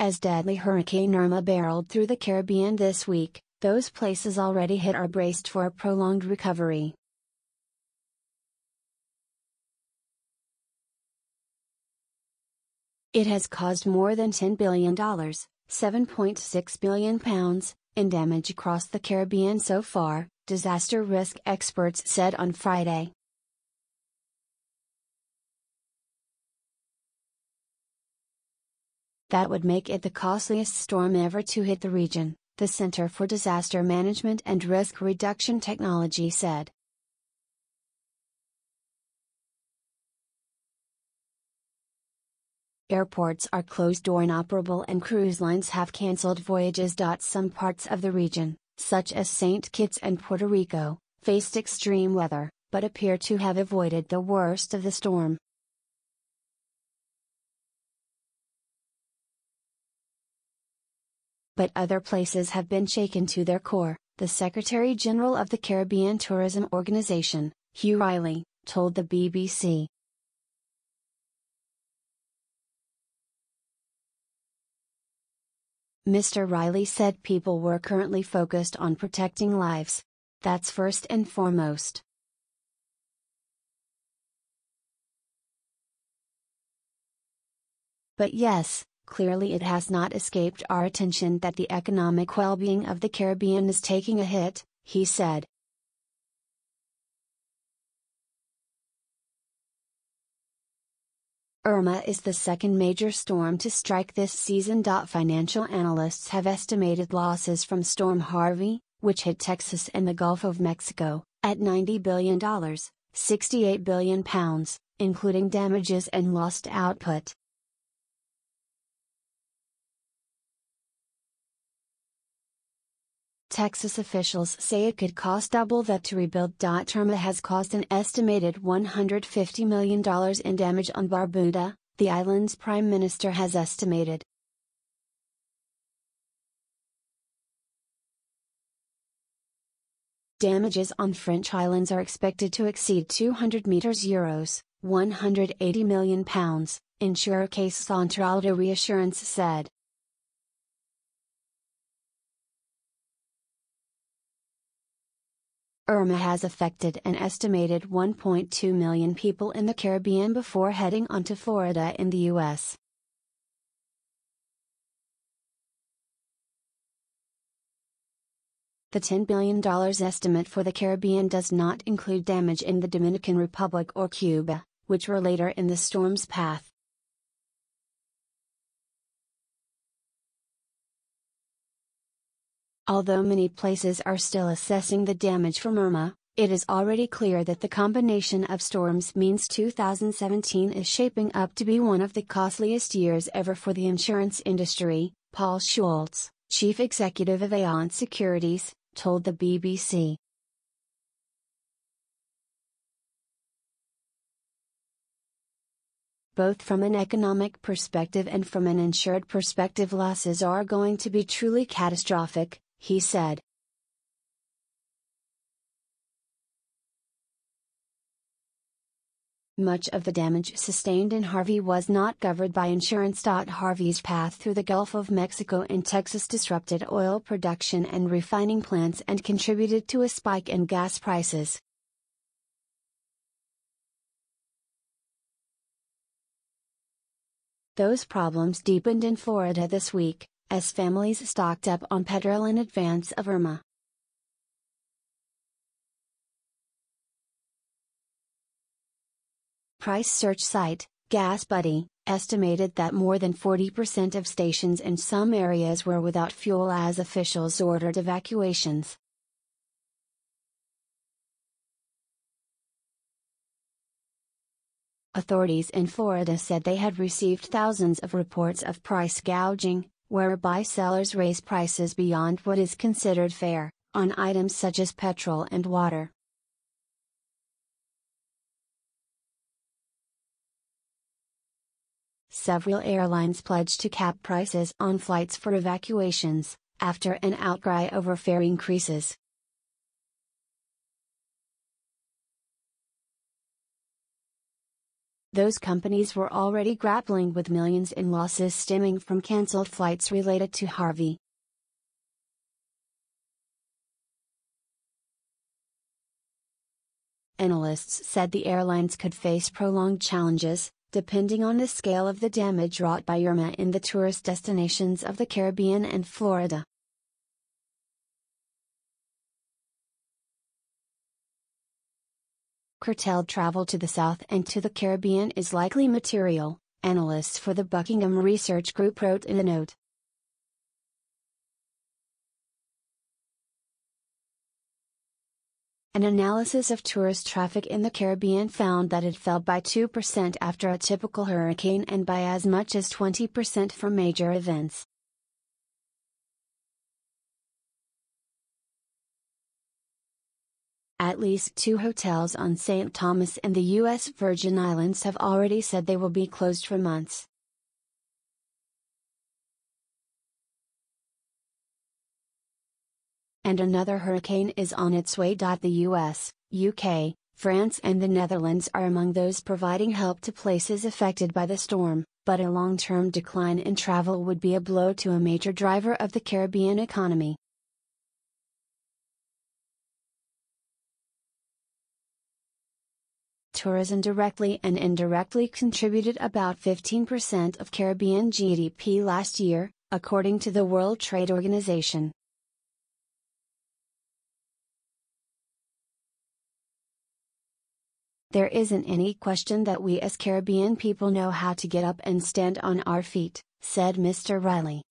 As deadly Hurricane Irma barreled through the Caribbean this week, those places already hit are braced for a prolonged recovery. It has caused more than $10 billion, £7.6 billion, in damage across the Caribbean so far, disaster risk experts said on Friday. That would make it the costliest storm ever to hit the region, the Center for Disaster Management and Risk Reduction Technology said. Airports are closed or inoperable and cruise lines have canceled voyages. Some parts of the region, such as St. Kitts and Puerto Rico, faced extreme weather, but appear to have avoided the worst of the storm. But other places have been shaken to their core, the Secretary General of the Caribbean Tourism Organization, Hugh Riley, told the BBC. Mr. Riley said people were currently focused on protecting lives. That's first and foremost. But yes, clearly it has not escaped our attention that the economic well-being of the Caribbean is taking a hit, he said. Irma is the second major storm to strike this season. Financial analysts have estimated losses from Storm Harvey, which hit Texas and the Gulf of Mexico, at $90 billion, £68 billion, including damages and lost output. Texas officials say it could cost double that to rebuild. Irma has caused an estimated $150 million in damage on Barbuda, the island's prime minister has estimated. Damages on French islands are expected to exceed €200 180 million, insurer Caisse Centrale de Reassurance said. Irma has affected an estimated 1.2 million people in the Caribbean before heading on to Florida in the US. The $10 billion estimate for the Caribbean does not include damage in the Dominican Republic or Cuba, which were later in the storm's path. Although many places are still assessing the damage from Irma, it is already clear that the combination of storms means 2017 is shaping up to be one of the costliest years ever for the insurance industry, Paul Schultz, chief executive of Aon Securities, told the BBC. Both from an economic perspective and from an insured perspective, losses are going to be truly catastrophic, he said. Much of the damage sustained in Harvey was not covered by insurance. Harvey's path through the Gulf of Mexico and Texas disrupted oil production and refining plants and contributed to a spike in gas prices. Those problems deepened in Florida this week, as families stocked up on petrol in advance of Irma. Price search site, Gas.Buddy, estimated that more than 40% of stations in some areas were without fuel as officials ordered evacuations. Authorities in Florida said they had received thousands of reports of price gouging, whereby sellers raise prices beyond what is considered fair, on items such as petrol and water. Several airlines pledged to cap prices on flights for evacuations, after an outcry over fare increases. those companies were already grappling with millions in losses stemming from cancelled flights related to Harvey. Analysts said the airlines could face prolonged challenges, depending on the scale of the damage wrought by Irma in the tourist destinations of the Caribbean and Florida. Curtailed travel to the South and to the Caribbean is likely material, analysts for the Buckingham Research Group wrote in a note. An analysis of tourist traffic in the Caribbean found that it fell by 2% after a typical hurricane and by as much as 20% for major events. At least 2 hotels on St. Thomas in the U.S. Virgin Islands have already said they will be closed for months. And another hurricane is on its way. The US, UK, France and the Netherlands are among those providing help to places affected by the storm, but a long-term decline in travel would be a blow to a major driver of the Caribbean economy. Tourism directly and indirectly contributed about 15% of Caribbean GDP last year, according to the World Trade Organization. There isn't any question that we as Caribbean people know how to get up and stand on our feet, said Mr. Riley.